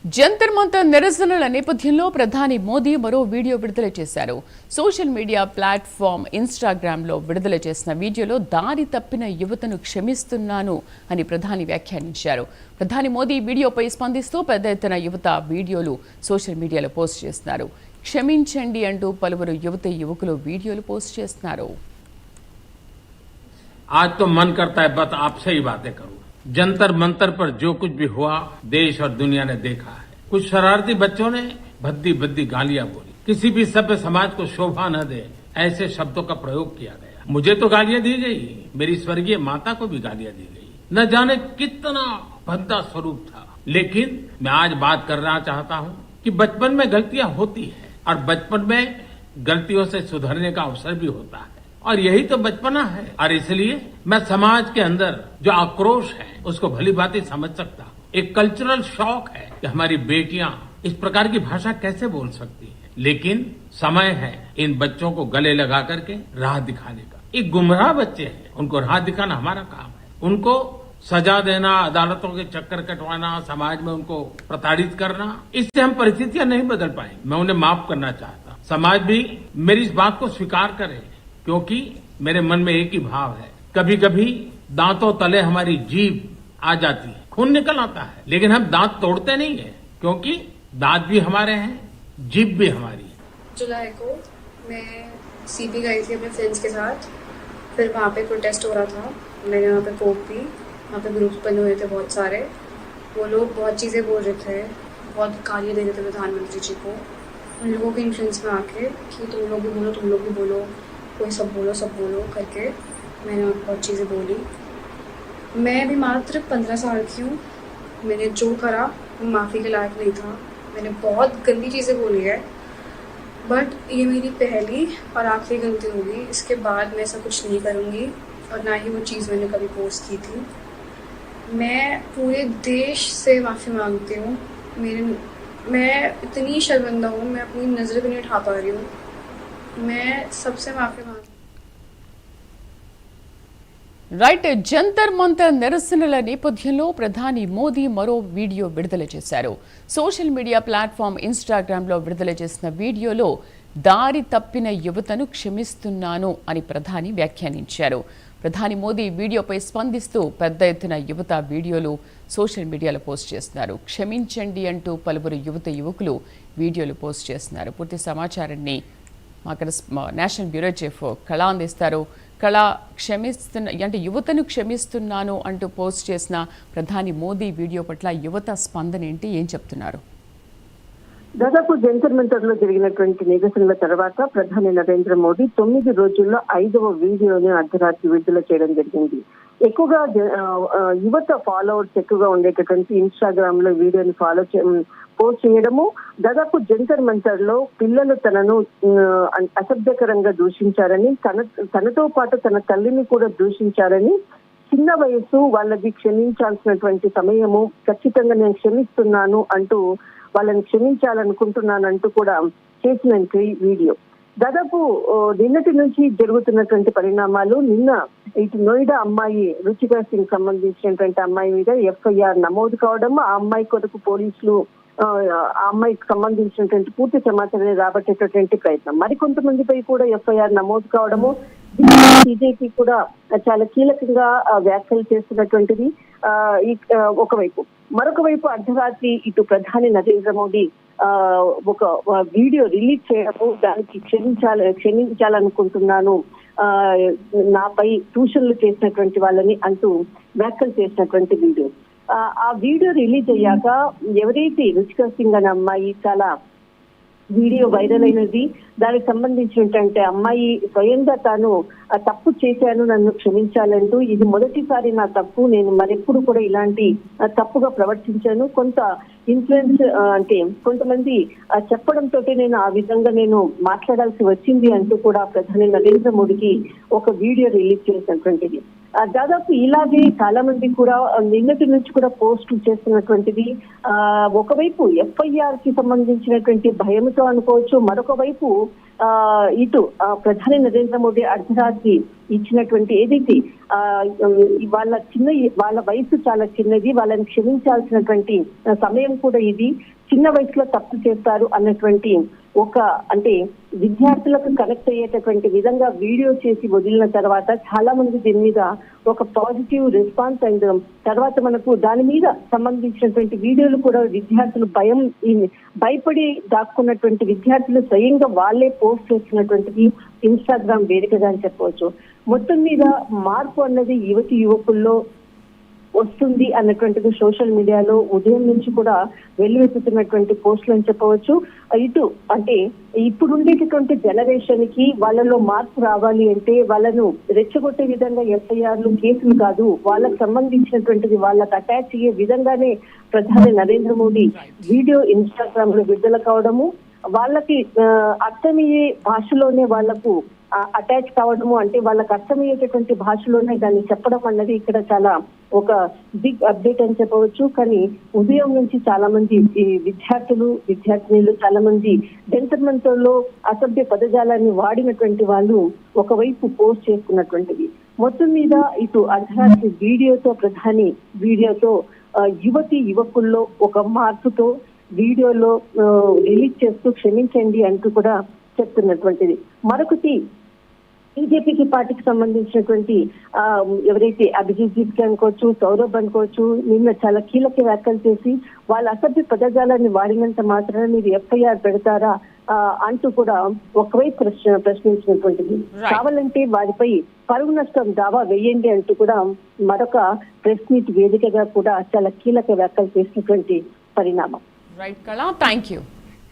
జంతర్ మంతర్ నిరసనల నేపథ్యంలో ప్రధాని మోదీ మరో వీడియో విడుదల చేశారు. సోషల్ మీడియా ప్లాట్ఫామ్ ఇన్స్టాగ్రామ్లో విడుదల చేసిన వీడియోలో దారి తప్పిన యువతను క్షమిస్తున్నాను అని ప్రధాని వ్యాఖ్యానించారు. ప్రధాని మోదీ వీడియోపై స్పందిస్తూ పెద్ద ఎత్తున యువత వీడియోలు సోషల్ మీడియాలో పోస్ట్ చేస్తున్నారు. క్షమించండి అంటూ పలువురు యువకులు వీడియోలు పోస్ట్ చేస్తున్నారు. आज तो मन करता है बस आपसे ही बातें करूं। जंतर मंतर पर जो कुछ भी हुआ देश और दुनिया ने देखा है। कुछ शरारती बच्चों ने भद्दी भद्दी गालियां बोली, किसी भी सभ्य समाज को शोभा न दे ऐसे शब्दों का प्रयोग किया गया। मुझे तो गालियां दी गई, मेरी स्वर्गीय माता को भी गालियां दी गई। न जाने कितना भद्दा स्वरूप था, लेकिन मैं आज बात करना चाहता हूं कि बचपन में गलतियां होती है और बचपन में गलतियों से सुधरने का अवसर भी होता है और यही तो बचपना है। और इसलिए मैं समाज के अंदर जो आक्रोश है उसको भली भांति समझ सकता हूं। एक कल्चरल शॉक है कि हमारी बेटियां इस प्रकार की भाषा कैसे बोल सकती हैं, लेकिन समय है इन बच्चों को गले लगा करके राह दिखाने का। ये गुमराह बच्चे हैं, उनको राह दिखाना हमारा काम है। उनको सजा देना, अदालतों के चक्कर कटवाना, समाज में उनको प्रताड़ित करना, इससे हम परिस्थितियां नहीं बदल पाएंगे। मैं उन्हें माफ करना चाहता हूं। समाज भी मेरी इस बात को स्वीकार करे, क्योंकि मेरे मन में एक ही भाव है। कभी कभी दांतों तले हमारी जीभ आ जाती है, खून निकल आता है, लेकिन हम दांत तोड़ते नहीं है, क्योंकि दांत भी हमारे हैं, जीभ भी हमारी है। जुलाई को मैं सीपी गई थी अपने फ्रेंड्स के साथ। फिर वहाँ पे प्रोटेस्ट हो रहा था, मैंने वहाँ पे कोक पी। वहाँ पे ग्रुप्स बने हुए थे बहुत सारे। वो लोग बहुत चीज़ें बोल रहे थे, बहुत गालियाँ दे रहे थे प्रधानमंत्री जी को। उन लोगों के इन्फ्लुएंस में आके कि तुम लोग भी बोलो, तुम लोग भी बोलो, कोई सब बोलो करके मैंने बहुत चीज़ें बोली। मैं भी मात्र 15 साल की हूँ। मैंने जो करा वो माफ़ी के लायक नहीं था। मैंने बहुत गंदी चीज़ें बोली है, बट ये मेरी पहली और आखिरी गलती होगी। इसके बाद मैं ऐसा कुछ नहीं करूँगी और ना ही वो चीज़ मैंने कभी पोस्ट की थी। मैं पूरे देश से माफ़ी मांगती हूँ। मैं इतनी शर्मिंदा हूँ, मैं अपनी नज़र भी नहीं उठा पा रही हूँ। मैं सबसे माफी मांगती రైట్. జంతర్ మంతర్ నిరసనల నేపథ్యంలో ప్రధాని మోదీ మరో వీడియో విడుదల చేశారు. సోషల్ మీడియా ప్లాట్ఫామ్ ఇన్స్టాగ్రామ్లో విడుదల చేసిన వీడియోలో దారి తప్పిన యువతను క్షమిస్తున్నాను అని ప్రధాని వ్యాఖ్యానించారు. ప్రధాని మోదీ వీడియోపై స్పందిస్తూ పెద్ద ఎత్తున యువత వీడియోలు సోషల్ మీడియాలో పోస్ట్ చేస్తున్నారు. క్షమించండి అంటూ పలువురు యువకులు వీడియోలు పోస్ట్ చేస్తున్నారు. పూర్తి సమాచారాన్ని మా నేషనల్ బ్యూరో చీఫ్ కళ అందిస్తారు. కళ, యువతను క్షమిస్తున్నాను అంటూ పోస్ట్ చేసిన ప్రధాని మోదీ వీడియో పట్ల యువత స్పందన ఏంటి, ఏం చెప్తున్నారు? దాదాపు జంతర్ మంతర్ లో జరిగినటువంటి నిరసనల తర్వాత ప్రధాని నరేంద్ర మోదీ 9 రోజుల్లో 5వ వీడియోని అర్ధరాత్రి విడుదల చేయడం జరిగింది. ఎక్కువగా యువత ఫాలోవర్స్ ఎక్కువగా ఉండేటటువంటి ఇన్స్టాగ్రామ్ లో వీడియోని పోస్ట్ చేయడము, దాదాపు జంతర్ మంతర్ లో పిల్లలు తనను అసభ్యకరంగా దూషించారని, తనతో పాటు తన తల్లిని కూడా దూషించారని, చిన్న వయసు వాళ్ళది, క్షమించాల్సినటువంటి సమయము, ఖచ్చితంగా నేను క్షమిస్తున్నాను అంటూ వాళ్ళని క్షమించాలనుకుంటున్నానంటూ కూడా చేసినటువంటి వీడియో. దాదాపు నిన్నటి నుంచి జరుగుతున్నటువంటి పరిణామాలు, నిన్న ఇటు నోయిడా అమ్మాయి రుచికా సింగ్ సంబంధించినటువంటి అమ్మాయి మీద FIR నమోదు కావడం, ఆ అమ్మాయి కొరకు పోలీసులు ఆ అమ్మాయికి సంబంధించినటువంటి పూర్తి సమాచారాన్ని రాబట్టేటటువంటి ప్రయత్నం, మరికొంతమందిపై కూడా FIR నమోదు కావడము, బీజేపీ కూడా చాలా కీలకంగా వ్యాఖ్యలు చేస్తున్నటువంటిది ఒకవైపు. మరొక వైపు అర్ధరాత్రి ఇటు ప్రధాని నరేంద్ర మోదీ ఒక వీడియో రిలీజ్ చేయడము, దానికి క్షమించాలనుకుంటున్నాను, నాపై ట్యూషన్లు చేసినటువంటి వాళ్ళని అంటూ వ్యాఖ్యలు చేసినటువంటి వీడియో. ఆ వీడియో రిలీజ్ అయ్యాక ఎవరైతే రుచికా సింగ్ అనే అమ్మాయి, చాలా వీడియో వైరల్ అయినది, దానికి సంబంధించినటువంటి అమ్మాయి స్వయంగా తాను తప్పు చేశాను, నన్ను క్షమించాలంటూ, ఇది మొదటిసారి నా తప్పు, నేను మరెప్పుడు కూడా ఇలాంటి తప్పుగా ప్రవర్తించాను, కొంత ఇన్ఫ్లుయెన్స్ అంటే కొంతమంది చెప్పడంతో నేను ఆ విధంగా నేను మాట్లాడాల్సి వచ్చింది అంటూ కూడా ప్రధాని నరేంద్ర మోడీకి ఒక వీడియో రిలీజ్ చేసినటువంటిది. దాదాపు ఇలాగే చాలా మంది కూడా నిన్నటి నుంచి కూడా పోస్ట్ చేస్తున్నటువంటిది. ఒకవైపు FIR కి సంబంధించినటువంటి భయంతో అనుకోవచ్చు, మరొక వైపు ఇటు ప్రధాని నరేంద్ర మోడీ అర్ధరాత్రి ఇచ్చినటువంటి ఏదైతే వాళ్ళ వయసు చాలా చిన్నది, వాళ్ళని క్షమించాల్సినటువంటి సమయం కూడా ఇది, చిన్న వయసులో తప్పు చేస్తారు అన్నటువంటి ఒక అంటే విద్యార్థులకు కనెక్ట్ అయ్యేటటువంటి విధంగా వీడియో చేసి వదిలిన తర్వాత చాలా మంది దీని మీద ఒక పాజిటివ్ రెస్పాన్స్ అయిన తర్వాత మనకు దాని మీద సంబంధించినటువంటి వీడియోలు కూడా విద్యార్థులు భయపడి దాక్కున్నటువంటి విద్యార్థులు స్వయంగా వాళ్ళే పోస్ట్ చేస్తున్నటువంటిది ఇన్స్టాగ్రామ్ వేదికగా అని చెప్పవచ్చు. మొత్తం మీద మార్పు అన్నది యువకుల్లో వస్తుంది అన్నటువంటిది సోషల్ మీడియాలో ఉదయం నుంచి కూడా వెల్లువెత్తుతున్నటువంటి పోస్టులు అని చెప్పవచ్చు. ఇటు అంటే ఇప్పుడు ఉండేటటువంటి జనరేషన్ కి వాళ్ళలో మార్పు రావాలి అంటే వాళ్ళను రెచ్చగొట్టే విధంగా ఎఫ్ఐఆర్లు కేసులు కాదు, వాళ్ళకు సంబంధించినటువంటిది వాళ్ళకు అటాచ్ అయ్యే విధంగానే ప్రధాని నరేంద్ర మోడీ వీడియో ఇన్స్టాగ్రామ్ లో విడుదల కావడము, వాళ్ళకి అర్థమయ్యే భాషలోనే వాళ్లకు అటాచ్ కావడము, అంటే వాళ్ళకి అర్థమయ్యేటటువంటి భాషలోనే దాన్ని చెప్పడం అన్నది ఇక్కడ చాలా ఒక బిగ్ అప్డేట్ అని చెప్పవచ్చు. కానీ ఉదయం నుంచి చాలా మంది విద్యార్థినులు చాలా మంది జంతర్ మంతర్లో అసభ్య పదజాలాన్ని వాడినటువంటి వాళ్ళు ఒకవైపు పోస్ట్ చేసుకున్నటువంటిది. మొత్తం మీద ఇటు అర్ధరాత్రి ప్రధాని వీడియోతో యువకుల్లో ఒక మార్పుతో వీడియోలో రిలీజ్ చేస్తూ క్షమించండి అంటూ కూడా చెప్తున్నటువంటిది. మరొకటి బీజేపీకి పార్టీకి సంబంధించినటువంటి ఎవరైతే అభిజిత్ అనుకోవచ్చు, సౌరభ్ అనుకోవచ్చు, నిన్న చాలా కీలక వ్యాఖ్యలు చేసి వాళ్ళ అసభ్య పదజాలాన్ని వాడినంత మాత్రాన మీరు ఎఫ్ఐఆర్ పెడతారా అంటూ కూడా ఒకవైపు ప్రశ్నించినటువంటిది. కావాలంటే వారిపై పరువు నష్టం దావా వేయండి అంటూ కూడా మరొక ప్రెస్ మీట్ వేదికగా కూడా చాలా కీలక వ్యాఖ్యలు చేసినటువంటి పరిణామం. రైట్ కళ, థ్యాంక్ యూ.